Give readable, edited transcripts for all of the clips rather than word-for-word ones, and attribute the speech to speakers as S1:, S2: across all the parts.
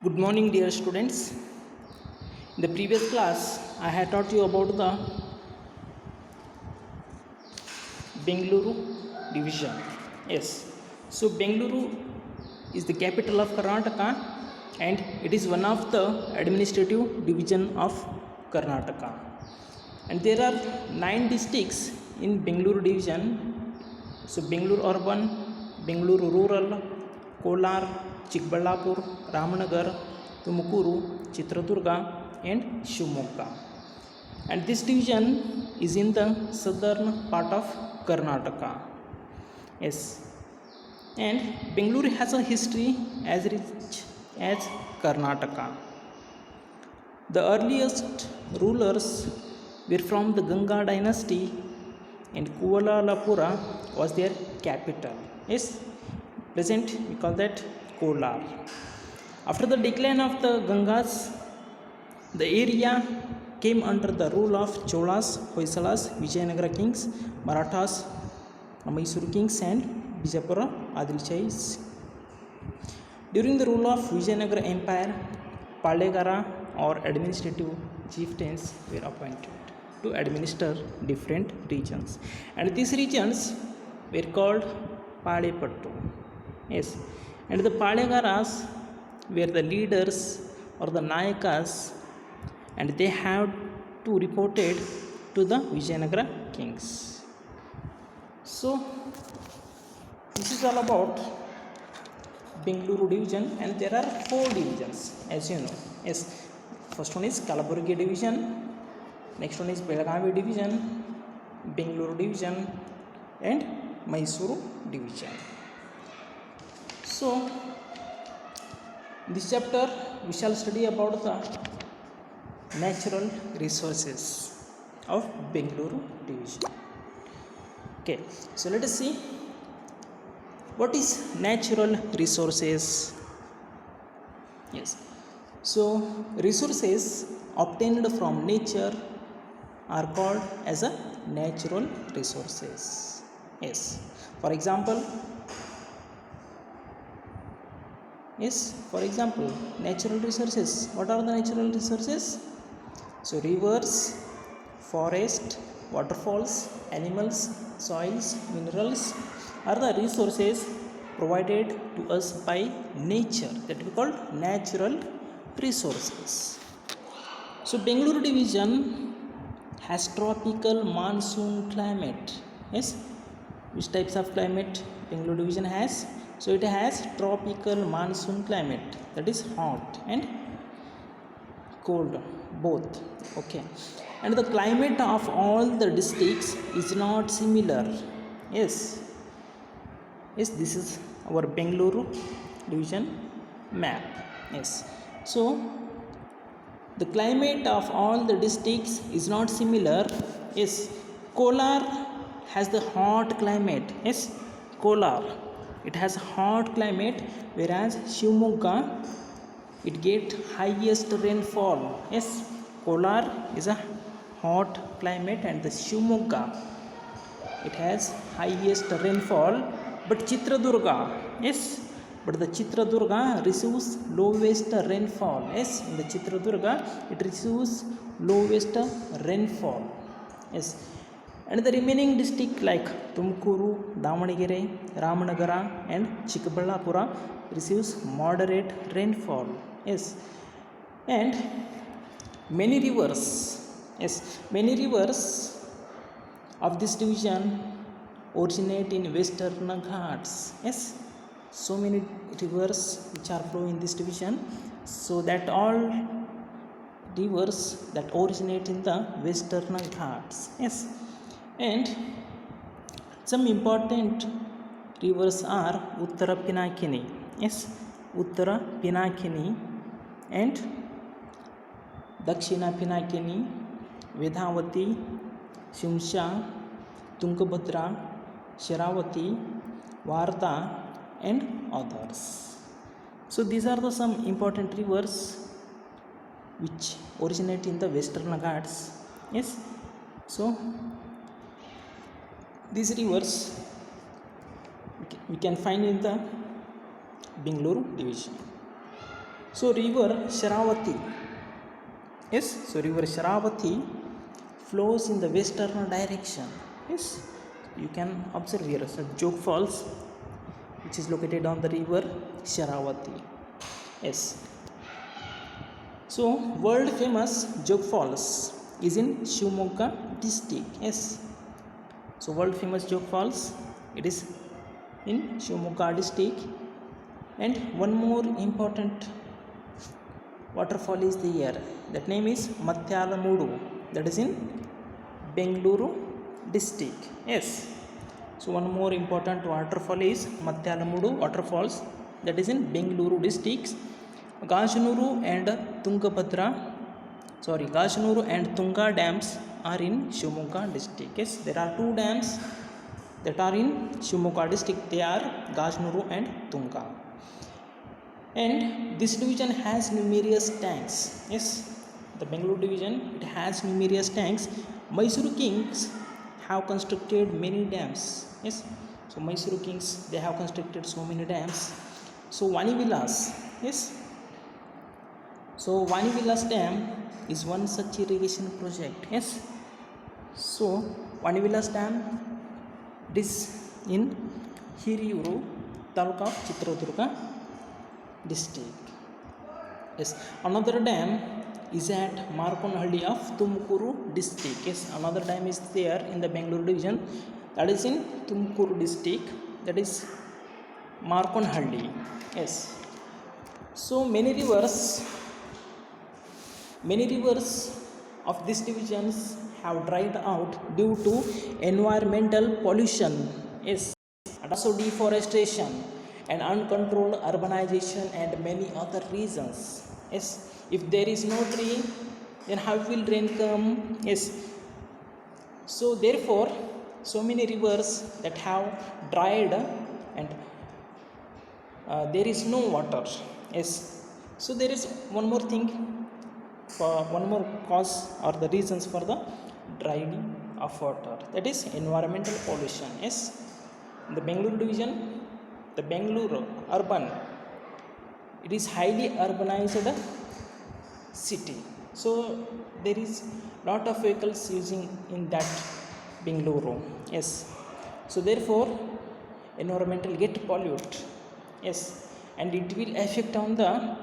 S1: Good morning, dear students. In the previous class, I had taught you about the Bengaluru division. Yes, so Bengaluru is the capital of Karnataka and it is one of the administrative division of Karnataka. And there are 9 districts in Bengaluru division. So Bengaluru urban, Bengaluru rural, Kolar, Chikballapur, Ramanagar, Tumukuru, Chitradurga, and Shivamogga. And this division is in the southern part of Karnataka. Yes, and Bengaluru has a history as rich as Karnataka. The earliest rulers were from the Ganga dynasty, and Kuvalalapura was their capital. Yes, present we call that Kolar. After the decline of the Gangas, the area came under the rule of Cholas, Hoysalas, Vijayanagara kings, Marathas, Mysuru kings, and Bijapura Adilchais. During the rule of Vijayanagara Empire, Palegara or administrative chieftains were appointed to administer different regions, and these regions were called Palepattu. Yes, and the Palegaras were the leaders or the Nayakas, and they have to report it to the Vijayanagara kings. So this is all about Bengaluru division, and there are 4 divisions as you know. Yes, first one is Kalaburgi division, next one is Belagavi division, Bengaluru division, and Mysuru division. So in this chapter we shall study about the natural resources of Bengaluru division. Okay, so let us see what is natural resources. Yes, so resources obtained from nature are called as a natural resources. Yes, for example, natural resources. What are the natural resources? So rivers, forest, waterfalls, animals, soils, minerals are the resources provided to us by nature, that we call natural resources. So Bengaluru division has tropical monsoon climate. Yes, which types of climate Bengaluru division has? So it has tropical monsoon climate, that is hot and cold both. Okay, and the climate of all the districts is not similar. Yes, this is our Bengaluru division map. Yes, so the climate of all the districts is not similar. Yes, Kolar has the hot climate. Yes, Kolar, it has hot climate, whereas Shivamogga, it get highest rainfall. Yes, Kolar is a hot climate and the Shivamogga, it has highest rainfall. But Chitradurga, yes, but the Chitradurga receives lowest rainfall. Yes, in the Chitradurga it receives lowest rainfall. Yes, and the remaining district like Tumukuru, Davanagere, Ramanagara, and Chikballapura receives moderate rainfall. Yes, and many rivers, many rivers of this division originate in Western Ghats. Yes, so many rivers which are flowing in this division, so that all rivers that originate in the Western Ghats. Yes, and some important rivers are Uttara Pinakini. Yes, Uttara Pinakini and Dakshina Pinakini, Vedhavati, Shimsha, Tungabhadra, Sharavati, Varta, and others. So these are the some important rivers which originate in the Western Ghats. Yes, so these rivers we can find in the Bengaluru division. So river Sharavati, yes, so river Sharavati flows in the western direction. Yes, you can observe here so Jog Falls, which is located on the river Sharavati. Yes, so world famous Jog Falls is in Shivamogga district. Yes, so world famous Jog Falls, it is in Shivamogga district. And one more important waterfall is there, that name is Mathyalamudu, that is in Bengaluru district. Yes, so one more important waterfall is Mathyalamudu waterfalls, that is in Bengaluru district. Gajanuru and Gajanuru and Tunga dams are in Shivamogga district. Yes, there are two dams that are in Shivamogga district, they are Gajanuru and Tunga. And this division has numerous tanks. Yes, the Bengaluru division, it has numerous tanks. Mysuru kings have constructed many dams. Yes, so Mysuru kings, they have constructed so many dams. So Vani Vilas, yes, so Vani Vilas dam is one such irrigation project. Yes, so Vani Vilas dam, it is in Hiriyuru, Taluka of Chitradurga district. Yes, another dam is at Markonhalli of Tumkuru district. Yes, another dam is there in the Bengaluru division, that is in Tumkuru district, that is Markonhalli. Yes, so many rivers of these divisions have dried out due to environmental pollution. Yes, and also deforestation and uncontrolled urbanization and many other reasons. Yes, if there is no tree, then how will rain come? Yes, so therefore so many rivers that have dried and there is no water. Yes, so there is one more thing, for one more cause or the reasons for the drying of water, that is environmental pollution. Yes, in the Bengaluru division, the Bengaluru urban, it is highly urbanized city, so there is lot of vehicles using in that Bengaluru. Yes, so therefore environmental get pollute. Yes, and it will affect on the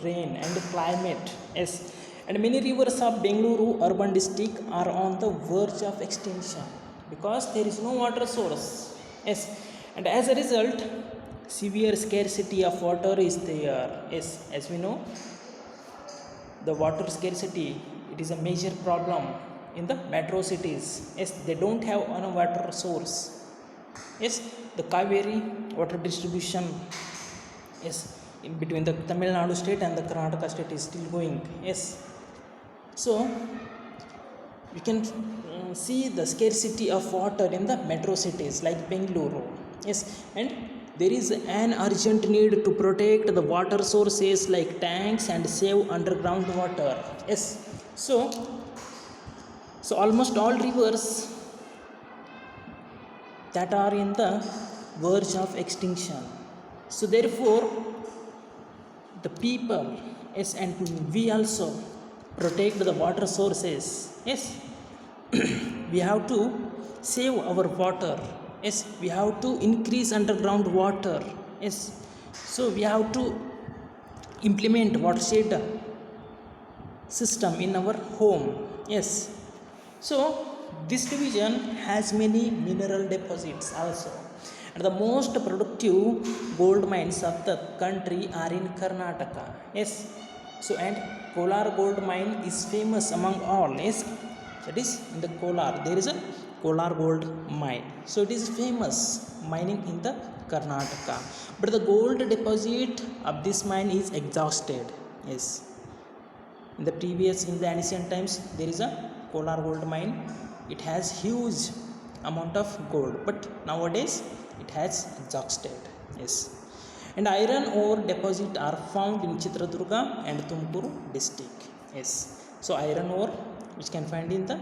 S1: rain and the climate. Yes, and many rivers of Bengaluru urban district are on the verge of extinction because there is no water source. Yes, and as a result severe scarcity of water is there. Yes, as we know, the water scarcity, it is a major problem in the metro cities. Yes, they don't have a water source. Yes, the Kaveri water distribution, yes, in between the Tamil Nadu state and the Karnataka state is still going. Yes, so you can see the scarcity of water in the metro cities like Bengaluru. Yes, and there is an urgent need to protect the water sources like tanks and save underground water. Yes, so almost all rivers that are in the verge of extinction, so therefore the people, yes, and we also protect the water sources. Yes, we have to save our water. Yes, we have to increase underground water. Yes, so we have to implement watershed system in our home. Yes, so this division has many mineral deposits also, and the most productive gold mines of the country are in Karnataka. Yes, so and Kolar gold mine is famous among all. Yes, that is in the Kolar, there is a Kolar gold mine, so it is famous mining in the Karnataka, but the gold deposit of this mine is exhausted. Yes, in the ancient times there is a Kolar gold mine, it has huge amount of gold, but nowadays it has exhausted. Yes, and iron ore deposit are found in Chitradurga and Tumkuru district. Yes, so iron ore which can find in the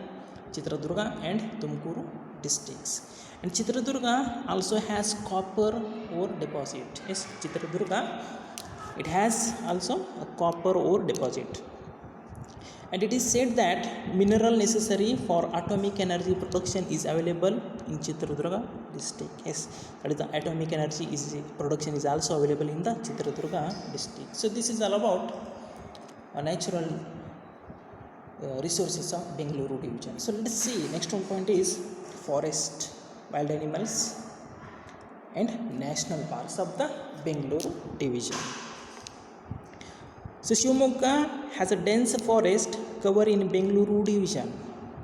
S1: Chitradurga and Tumkuru districts, and Chitradurga also has copper ore deposit. Yes, Chitradurga It has also a copper ore deposit. And it is said that mineral necessary for atomic energy production is available in Chitradurga district. Yes, that is the atomic energy is production is also available in the Chitradurga district. So this is all about natural resources of Bengaluru division. So let us see, next one point is forest, wild animals and national parks of the Bengaluru division. So Shivamogga has a dense forest cover in Bengaluru division.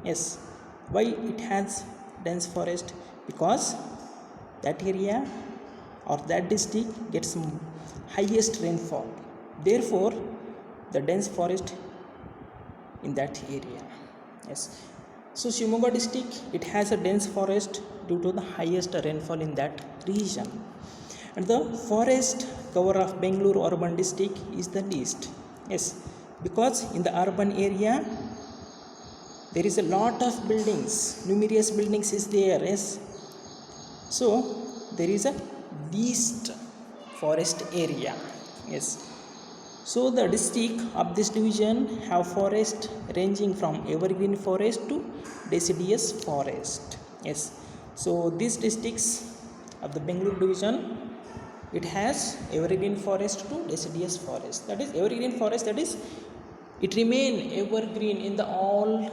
S1: Yes, why it has dense forest? Because that area or that district gets highest rainfall. Therefore, the dense forest in that area. Yes, so Shivamogga district, it has a dense forest due to the highest rainfall in that region. And the forest cover of Bengaluru urban district is the least. Yes, because in the urban area there is a lot of buildings, numerous buildings is there. Yes, so there is a least forest area. Yes, so the district of this division have forest ranging from evergreen forest to deciduous forest. Yes, so these districts of the Bengaluru division, it has evergreen forest to deciduous forest. That is evergreen forest, that is it remain evergreen in the all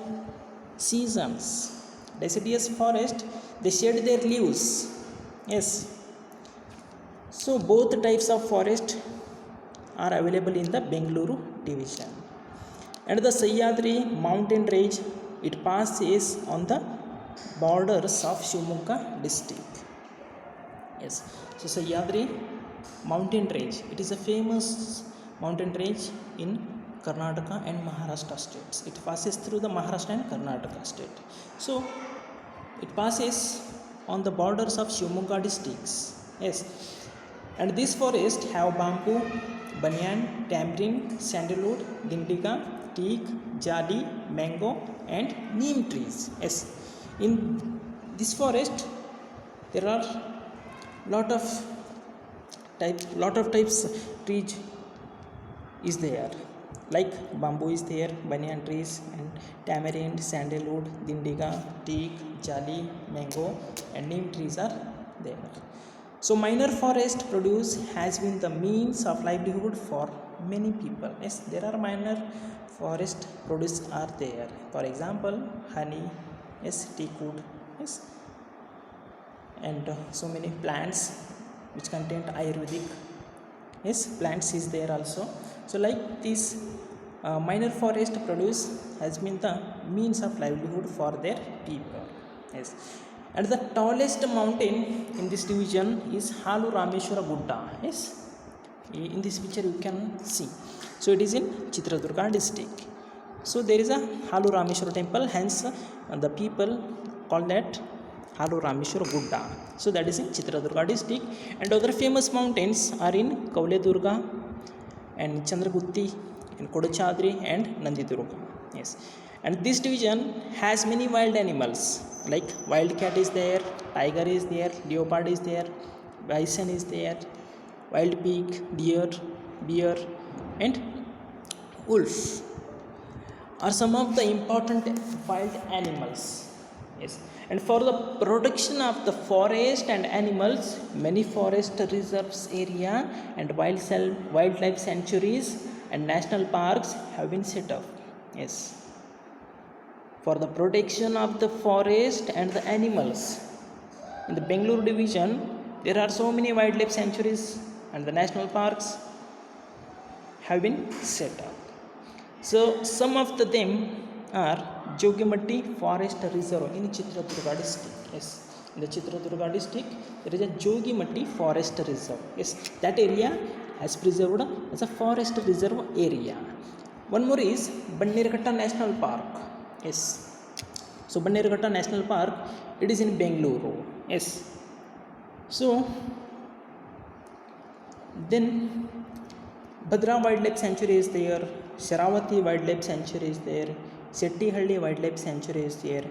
S1: seasons. Deciduous forest, they shed their leaves. Yes, so both types of forest are available in the Bengaluru division. And the Sahyadri mountain range, it passes on the borders of Shivamogga district. Yes, so Sahyadri mountain range, it is a famous mountain range in Karnataka and Maharashtra states. It passes through the Maharashtra and Karnataka state. So it passes on the borders of Shivamogga districts. Yes, and this forest have bamboo, banyan, tamarind, sandalwood, dindiga, teak, jali, mango and neem trees. Yes, in this forest there are lot of types trees is there, like bamboo is there, banyan trees and tamarind, sandalwood, dindiga, teak, jali, mango and neem trees are there. So minor forest produce has been the means of livelihood for many people. Yes, there are minor forest produce are there. For example, honey, yes, teak wood, yes, and so many plants which contain Ayurvedic, yes, plants is there also. So like this minor forest produce has been the means of livelihood for their people. Yes, and the tallest mountain in this division is Halu Rameshwara Gudda. Yes, in this picture you can see. So it is in Chitradurga district. So there is a Halu Rameshwara temple, hence the people call that Halu Rameshwara Gudda. So that is in Chitradurga district. And other famous mountains are in Kauledurga and Chandragutti and Kodachadri and Nandidurga. Yes, and this division has many wild animals, like wild cat is there, tiger is there, leopard is there, bison is there, wild pig, deer, bear and wolf are some of the important wild animals. Yes, and for the protection of the forest and animals, many forest reserves area and wildlife sanctuaries and national parks have been set up. Yes, for the protection of the forest and the animals in the Bengaluru division, there are so many wildlife sanctuaries and the national parks have been set up. So some of them are Jogimatti Forest Reserve in Chitradurga district. Yes, in the Chitradurga district there is a Jogimatti Forest Reserve. Yes, that area has preserved as a forest reserve area. One more is Bannerghatta National Park. Yes, so Bannerghatta National Park, it is in Bengaluru. Yes, so then Bhadra Wildlife Sanctuary is there, Sharavati Wildlife Sanctuary is there, Settihalli Wildlife Sanctuary is there,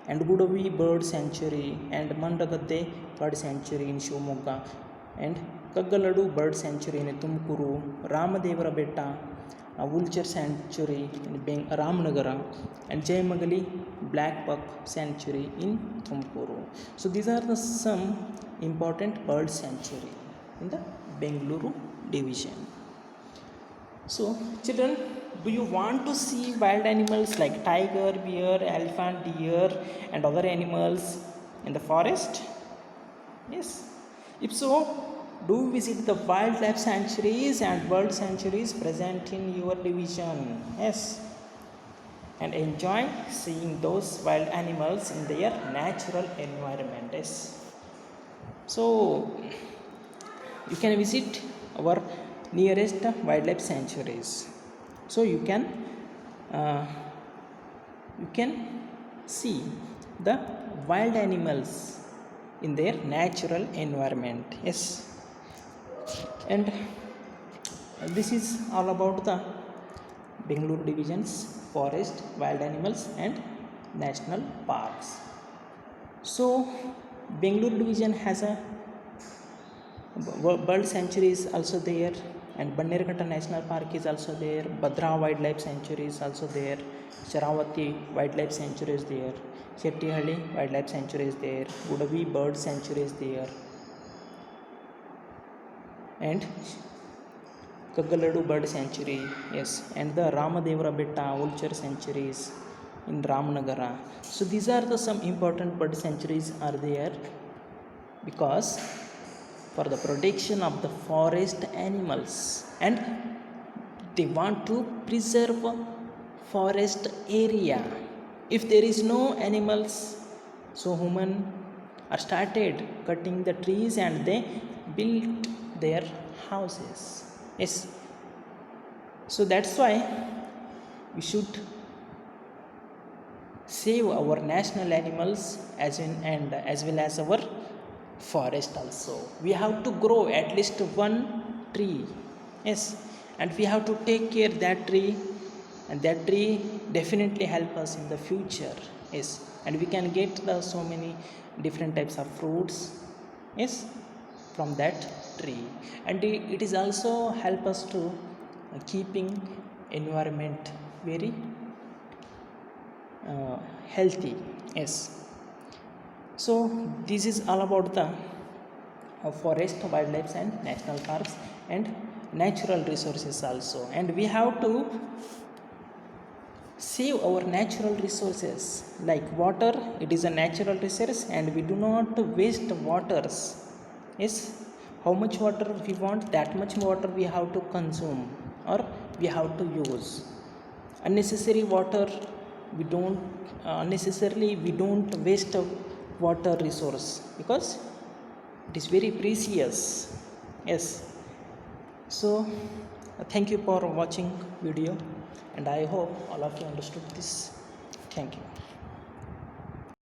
S1: and Gudavi Bird Sanctuary and Mandagadde Bird Sanctuary in Shivamogga. and Kaggaladu Bird Sanctuary in Tumkuru, Ramadevara Betta, Vulture Sanctuary in Ramnagara, and Jayamagali Black Buck Sanctuary in Tumkuru. So these are the some important bird sanctuary in the Bengaluru division. So children, do you want to see wild animals like tiger, bear, elephant, deer and other animals in the forest? Yes. If so, do visit the wildlife sanctuaries and bird sanctuaries present in your division. Yes. And enjoy seeing those wild animals in their natural environment. Yes. So you can visit our nearest wildlife sanctuaries. So you can see the wild animals in their natural environment. Yes. And this is all about the Bengaluru division's forest, wild animals and national parks. So Bengaluru division has a bird sanctuary is also there, and Bannerghatta National Park is also there, Bhadra Wildlife Sanctuary is also there, Sharavati Wildlife Sanctuary is there, Chettihalli Wildlife Sanctuary is there, Udavi Bird Sanctuary is there, and Kaggaladu Bird Sanctuary, yes, and the Ramadevara Betta Vulture Sanctuaries in Ramnagara. So these are the some important bird sanctuaries are there because for the protection of the forest animals, and they want to preserve forest area. If there is no animals, so human are started cutting the trees and they built their houses. Yes, so that's why we should save our national animals as well as our forest also. We have to grow at least one tree. Yes, and we have to take care that tree, and that tree definitely help us in the future. Yes, and we can get so many different types of fruits, yes, from that tree, and it is also help us to keeping environment very healthy. Yes. So this is all about the forest, wildlife and national parks and natural resources also, and we have to save our natural resources like water. It is a natural resource and we do not waste waters. Yes, how much water we want, that much water we have to consume or we have to use. Unnecessary water we don't unnecessarily we don't waste water resource because it is very precious. Yes, so thank you for watching video, and I hope all of you understood this. Thank you.